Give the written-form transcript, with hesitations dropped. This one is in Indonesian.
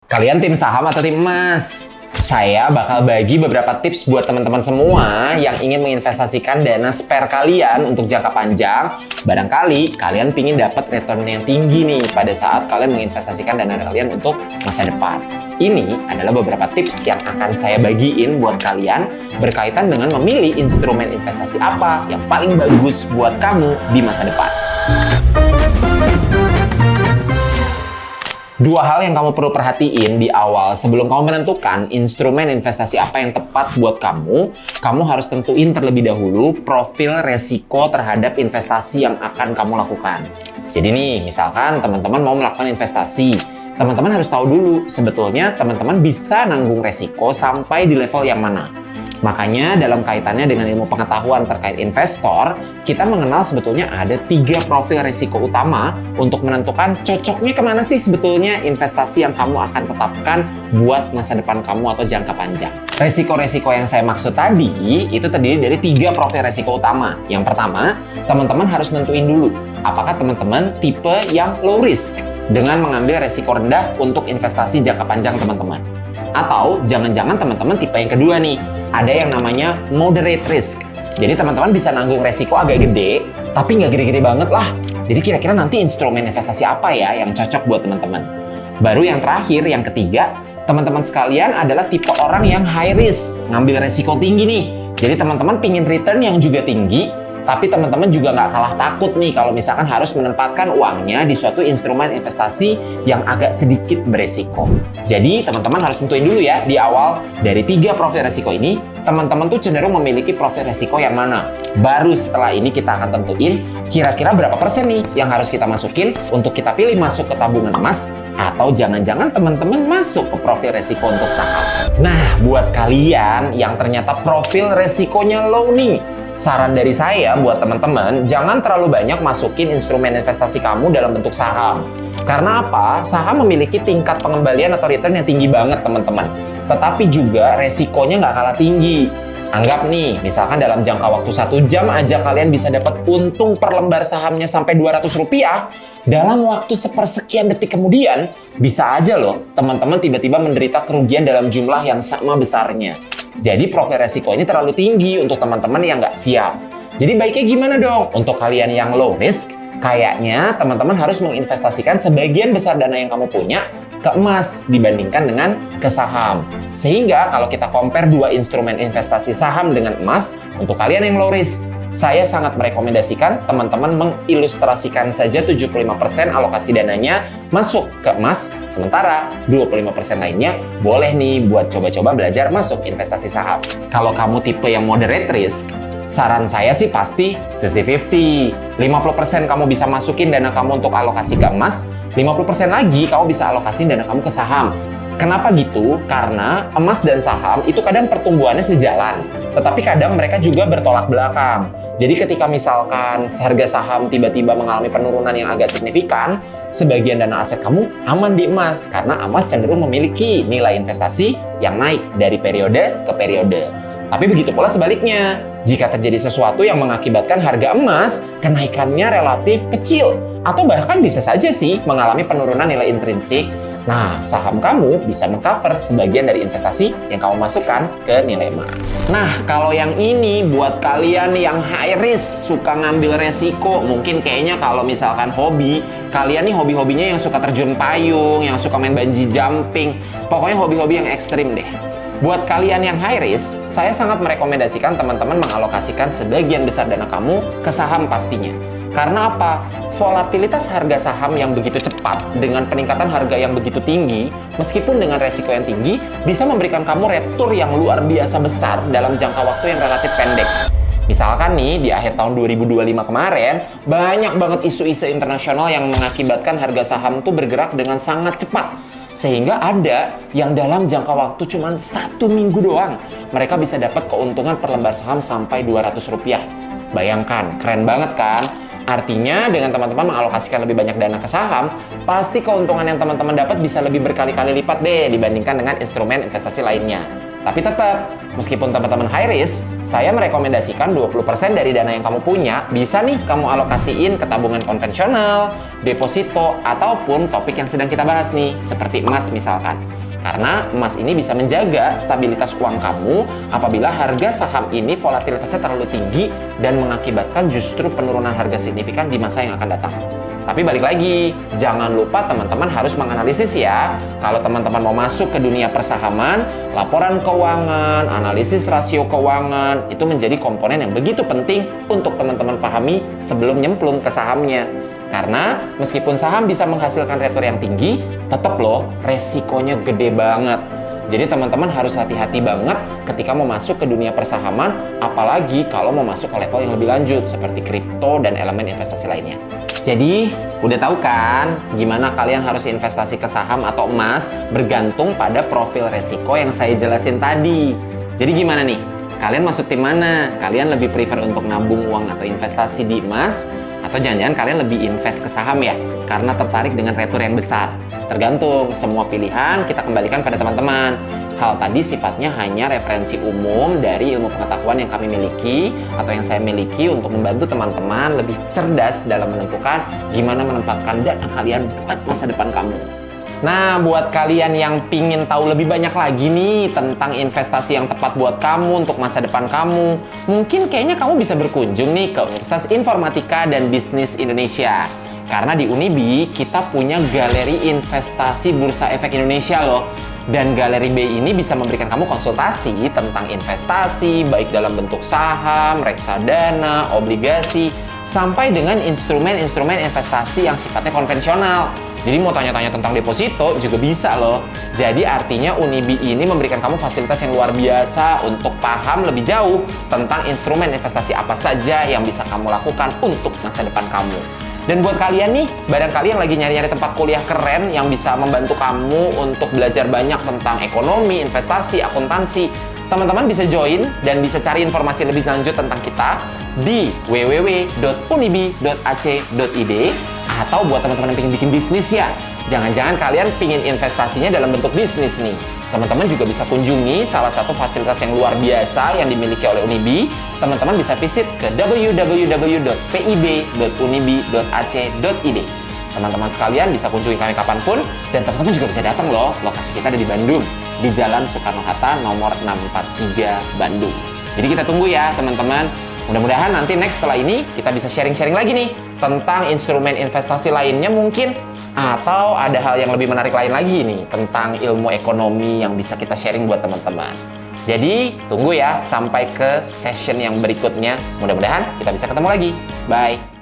Kalian tim saham atau tim emas? Saya bakal bagi beberapa tips buat teman-teman semua yang ingin menginvestasikan dana spare kalian untuk jangka panjang. Barangkali kalian ingin dapat return yang tinggi nih pada saat kalian menginvestasikan dana kalian untuk masa depan. Ini adalah beberapa tips yang akan saya bagiin buat kalian berkaitan dengan memilih instrumen investasi apa yang paling bagus buat kamu di masa depan. Dua hal yang kamu perlu perhatiin di awal sebelum kamu menentukan instrumen investasi apa yang tepat buat kamu harus tentuin terlebih dahulu profil resiko terhadap investasi yang akan kamu lakukan. Jadi nih, misalkan teman-teman mau melakukan investasi, teman-teman harus tahu dulu sebetulnya teman-teman bisa nanggung resiko sampai di level yang mana. Makanya dalam kaitannya dengan ilmu pengetahuan terkait investor, kita mengenal sebetulnya ada 3 profil risiko utama untuk menentukan cocoknya kemana sih sebetulnya investasi yang kamu akan tetapkan buat masa depan kamu atau jangka panjang. Resiko-resiko yang saya maksud tadi itu terdiri dari 3 profil risiko utama. Yang pertama, teman-teman harus nentuin dulu apakah teman-teman tipe yang low risk dengan mengambil resiko rendah untuk investasi jangka panjang teman-teman. Atau jangan-jangan teman-teman tipe yang kedua nih, ada yang namanya moderate risk. Jadi teman-teman bisa nanggung resiko agak gede, tapi nggak gede-gede banget lah. Jadi kira-kira nanti instrumen investasi apa ya yang cocok buat teman-teman? Baru yang terakhir, yang ketiga, teman-teman sekalian adalah tipe orang yang high risk, ngambil resiko tinggi nih. Jadi teman-teman pingin return yang juga tinggi, tapi teman-teman juga nggak kalah takut nih kalau misalkan harus menempatkan uangnya di suatu instrumen investasi yang agak sedikit beresiko. Jadi teman-teman harus tentuin dulu ya di awal dari 3 profil resiko ini, teman-teman tuh cenderung memiliki profil resiko yang mana. Baru setelah ini kita akan tentuin kira-kira berapa persen nih yang harus kita masukin untuk kita pilih masuk ke tabungan emas atau jangan-jangan teman-teman masuk ke profil resiko untuk saham. Nah, buat kalian yang ternyata profil resikonya low nih, saran dari saya buat teman-teman, jangan terlalu banyak masukin instrumen investasi kamu dalam bentuk saham. Karena apa? Saham memiliki tingkat pengembalian atau return yang tinggi banget teman-teman. Tetapi juga resikonya nggak kalah tinggi. Anggap nih, misalkan dalam jangka waktu 1 jam aja kalian bisa dapat untung per lembar sahamnya sampai Rp200. Dalam waktu sepersekian detik kemudian, bisa aja loh teman-teman tiba-tiba menderita kerugian dalam jumlah yang sama besarnya. Jadi profil resiko ini terlalu tinggi untuk teman-teman yang nggak siap. Jadi baiknya gimana dong? Untuk kalian yang low risk, kayaknya teman-teman harus menginvestasikan sebagian besar dana yang kamu punya ke emas dibandingkan dengan ke saham. Sehingga kalau kita compare 2 instrumen investasi saham dengan emas, untuk kalian yang low risk, saya sangat merekomendasikan teman-teman mengilustrasikan saja 75% alokasi dananya masuk ke emas, sementara 25% lainnya boleh nih buat coba-coba belajar masuk investasi saham. Kalau kamu tipe yang moderate risk, saran saya sih pasti 50-50. 50% kamu bisa masukin dana kamu untuk alokasi ke emas, 50% lagi kamu bisa alokasi dana kamu ke saham. Kenapa gitu? Karena emas dan saham itu kadang pertumbuhannya sejalan, tetapi kadang mereka juga bertolak belakang. Jadi ketika misalkan harga saham tiba-tiba mengalami penurunan yang agak signifikan, sebagian dana aset kamu aman di emas, karena emas cenderung memiliki nilai investasi yang naik dari periode ke periode. Tapi begitu pula sebaliknya, jika terjadi sesuatu yang mengakibatkan harga emas kenaikannya relatif kecil, atau bahkan bisa saja sih mengalami penurunan nilai intrinsik, nah, saham kamu bisa mengcover sebagian dari investasi yang kamu masukkan ke nilai emas. Nah, kalau yang ini buat kalian yang high risk, suka ngambil resiko, mungkin kayaknya kalau misalkan hobi, kalian nih hobi-hobinya yang suka terjun payung, yang suka main bungee jumping, pokoknya hobi-hobi yang ekstrim deh. Buat kalian yang high risk, saya sangat merekomendasikan teman-teman mengalokasikan sebagian besar dana kamu ke saham pastinya. Karena apa? Volatilitas harga saham yang begitu cepat dengan peningkatan harga yang begitu tinggi, meskipun dengan resiko yang tinggi, bisa memberikan kamu retur yang luar biasa besar dalam jangka waktu yang relatif pendek. Misalkan nih, di akhir tahun 2025 kemarin, banyak banget isu-isu internasional yang mengakibatkan harga saham tuh bergerak dengan sangat cepat. Sehingga ada yang dalam jangka waktu cuma 1 minggu doang, mereka bisa dapat keuntungan per lembar saham sampai Rp200. Bayangkan, keren banget kan? Artinya dengan teman-teman mengalokasikan lebih banyak dana ke saham, pasti keuntungan yang teman-teman dapat bisa lebih berkali-kali lipat deh dibandingkan dengan instrumen investasi lainnya. Tapi tetap, meskipun teman-teman high risk, saya merekomendasikan 20% dari dana yang kamu punya bisa nih kamu alokasiin ke tabungan konvensional, deposito, ataupun topik yang sedang kita bahas nih, seperti emas misalkan. Karena emas ini bisa menjaga stabilitas uang kamu apabila harga saham ini volatilitasnya terlalu tinggi dan mengakibatkan justru penurunan harga signifikan di masa yang akan datang. Tapi balik lagi, jangan lupa teman-teman harus menganalisis ya. Kalau teman-teman mau masuk ke dunia persahaman, laporan keuangan, analisis rasio keuangan, itu menjadi komponen yang begitu penting untuk teman-teman pahami sebelum nyemplung ke sahamnya. Karena meskipun saham bisa menghasilkan return yang tinggi, tetap loh resikonya gede banget. Jadi teman-teman harus hati-hati banget ketika mau masuk ke dunia persahaman, apalagi kalau mau masuk ke level yang lebih lanjut seperti kripto dan elemen investasi lainnya. Jadi, udah tahu kan gimana kalian harus investasi ke saham atau emas bergantung pada profil resiko yang saya jelasin tadi. Jadi gimana nih? Kalian masuk tim mana? Kalian lebih prefer untuk nabung uang atau investasi di emas? Atau jangan-jangan kalian lebih invest ke saham ya? Karena tertarik dengan return yang besar. Tergantung, semua pilihan kita kembalikan pada teman-teman. Hal tadi sifatnya hanya referensi umum dari ilmu pengetahuan yang kami miliki atau yang saya miliki untuk membantu teman-teman lebih cerdas dalam menentukan gimana menempatkan dana kalian buat masa depan kamu. Nah, buat kalian yang pingin tahu lebih banyak lagi nih tentang investasi yang tepat buat kamu untuk masa depan kamu, mungkin kayaknya kamu bisa berkunjung nih ke Universitas Informatika dan Bisnis Indonesia. Karena di Unibi, kita punya galeri investasi Bursa Efek Indonesia loh. Dan Galeri B ini bisa memberikan kamu konsultasi tentang investasi, baik dalam bentuk saham, reksadana, obligasi, sampai dengan instrumen-instrumen investasi yang sifatnya konvensional. Jadi mau tanya-tanya tentang deposito juga bisa loh. Jadi artinya Unibi ini memberikan kamu fasilitas yang luar biasa untuk paham lebih jauh tentang instrumen investasi apa saja yang bisa kamu lakukan untuk masa depan kamu. Dan buat kalian nih, barangkali yang lagi nyari-nyari tempat kuliah keren yang bisa membantu kamu untuk belajar banyak tentang ekonomi, investasi, akuntansi, teman-teman bisa join dan bisa cari informasi lebih lanjut tentang kita di www.unibi.ac.id. Atau buat teman-teman yang pengen bikin bisnis ya, jangan-jangan kalian pingin investasinya dalam bentuk bisnis nih. Teman-teman juga bisa kunjungi salah satu fasilitas yang luar biasa yang dimiliki oleh Unibi. Teman-teman bisa visit ke www.pib.unibi.ac.id. Teman-teman sekalian bisa kunjungi kami kapanpun, dan teman-teman juga bisa datang loh. Lokasi kita ada di Bandung, di Jalan Soekarno-Hatta nomor 643 Bandung. Jadi kita tunggu ya teman-teman. Mudah-mudahan nanti next setelah ini kita bisa sharing-sharing lagi nih tentang instrumen investasi lainnya mungkin, atau ada hal yang lebih menarik lain lagi nih tentang ilmu ekonomi yang bisa kita sharing buat teman-teman. Jadi tunggu ya sampai ke session yang berikutnya. Mudah-mudahan kita bisa ketemu lagi. Bye!